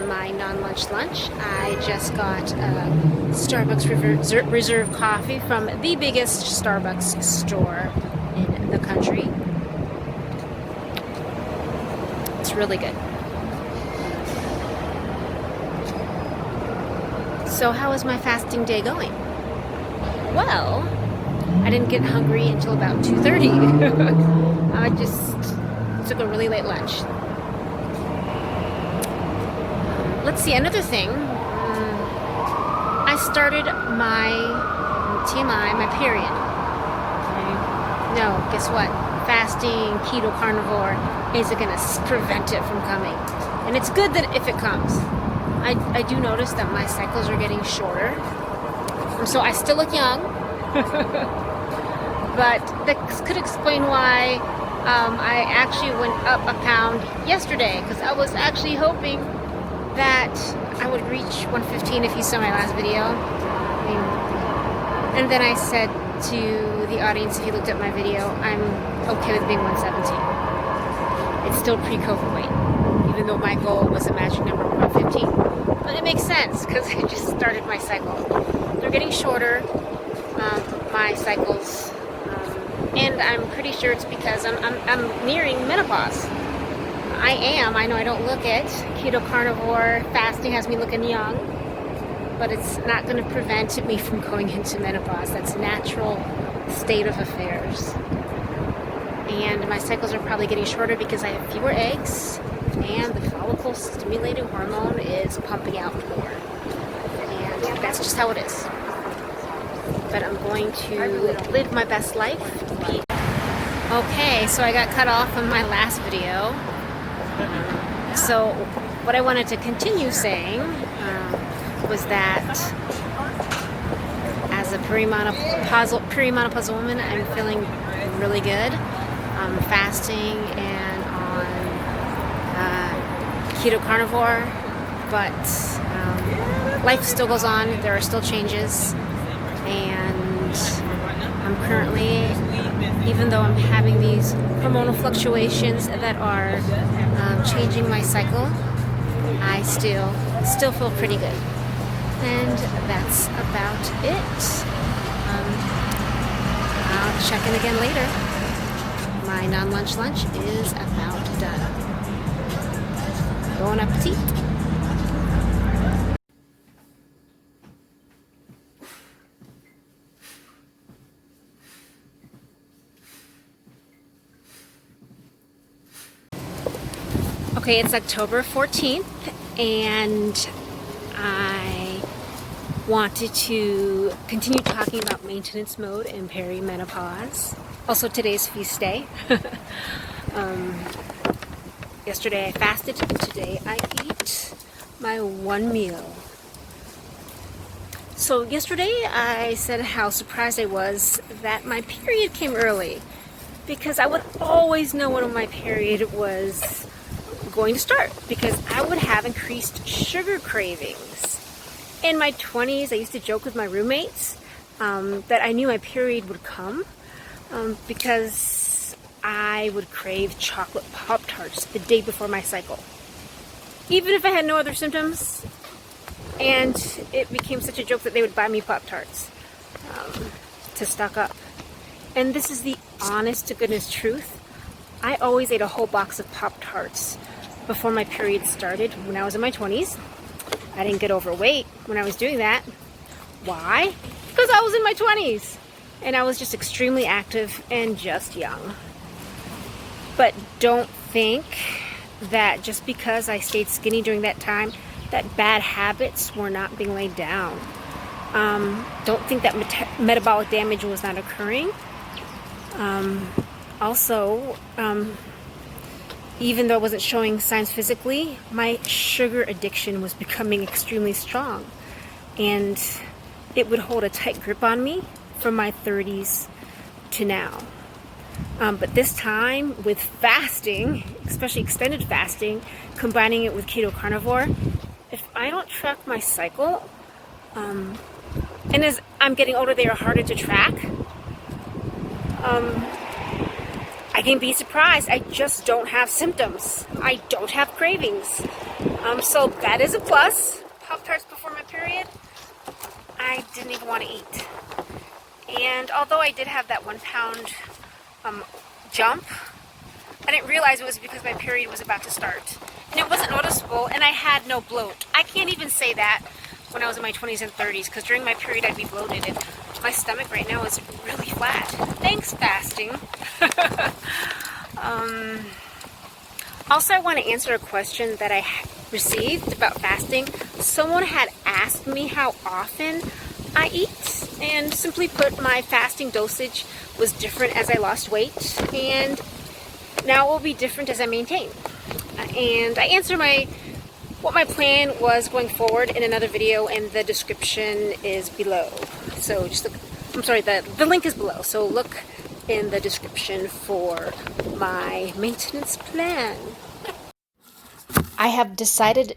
on my non-lunch lunch. I just got Starbucks Reserve coffee from the biggest Starbucks store in the country. It's really good. So how is my fasting day going? Well, I didn't get hungry until about 2:30. I just took a really late lunch. Let's see, another thing. I started my TMI, my period. No, guess what? Fasting, keto, carnivore isn't going to prevent it from coming. And it's good that if it comes. I do notice that my cycles are getting shorter. So I still look young. But that could explain why I actually went up a pound yesterday, because I was actually hoping that I would reach 115 if you saw my last video. And then I said to the audience, if you looked at my video, I'm okay with being 117. It's still pre-COVID weight, even though my goal was a magic number of 115. But it makes sense because I just started my cycle. They're getting shorter, my cycles, and I'm pretty sure it's because I'm nearing menopause. I know I don't look it. Keto, carnivore, fasting has me looking young, but it's not going to prevent me from going into menopause. That's a natural state of affairs. And my cycles are probably getting shorter because I have fewer eggs, and the follicle stimulating hormone is pumping out more. And that's just how it is. But I'm going to live my best life. Okay, so I got cut off on my last video. So what I wanted to continue saying was that as a perimenopausal woman, I'm feeling really good. I'm fasting and on keto carnivore, but life still goes on. There are still changes, and I'm currently, even though I'm having these hormonal fluctuations that are changing my cycle, I still feel pretty good. And that's about it. I'll check in again later. My non-lunch lunch is about done. Bon appetit. Okay, it's October 14th, and I wanted to continue talking about maintenance mode and perimenopause. Also, today's feast day. Yesterday I fasted, today I eat my one meal. So yesterday I said how surprised I was that my period came early, because I would always know when my period was going to start, because I would have increased sugar cravings. In my 20s, I used to joke with my roommates that I knew my period would come because I would crave chocolate Pop-Tarts the day before my cycle, even if I had no other symptoms. And it became such a joke that they would buy me Pop-Tarts to stock up. And this is the honest to goodness truth. I always ate a whole box of Pop-Tarts before my period started when I was in my 20s. I didn't get overweight when I was doing that. Why? Because I was in my 20s and I was just extremely active and just young. But don't think that just because I stayed skinny during that time, that bad habits were not being laid down. Don't think that metabolic damage was not occurring. Also, even though I wasn't showing signs physically, my sugar addiction was becoming extremely strong. And it would hold a tight grip on me from my 30s to now. But this time, with fasting, especially extended fasting, combining it with keto carnivore, if I don't track my cycle, and as I'm getting older, they are harder to track, I can be surprised. I just don't have symptoms. I don't have cravings. So that is a plus. Pop-Tarts before my period, I didn't even want to eat. And although I did have that 1 pound jump, I didn't realize it was because my period was about to start. And it wasn't noticeable, and I had no bloat. I can't even say that when I was in my 20s and 30s, because during my period I'd be bloated, and my stomach right now is really flat. Thanks, fasting. Also, I want to answer a question that I received about fasting. Someone had asked me how often I eat, and simply put, my fasting dosage was different as I lost weight, and now it will be different as I maintain. And I answer what my plan was going forward in another video, and the description is below. So just look, I'm sorry, the link is below. So look in the description for my maintenance plan. I have decided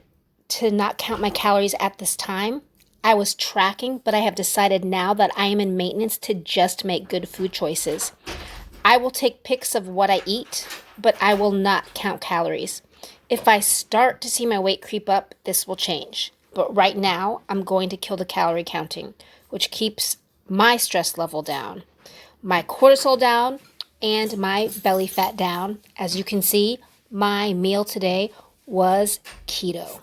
to not count my calories at this time. I was tracking, but I have decided now that I am in maintenance to just make good food choices. I will take pics of what I eat, but I will not count calories. If I start to see my weight creep up, this will change. But right now, I'm going to kill the calorie counting, which keeps my stress level down, my cortisol down, and my belly fat down. As you can see, my meal today was keto.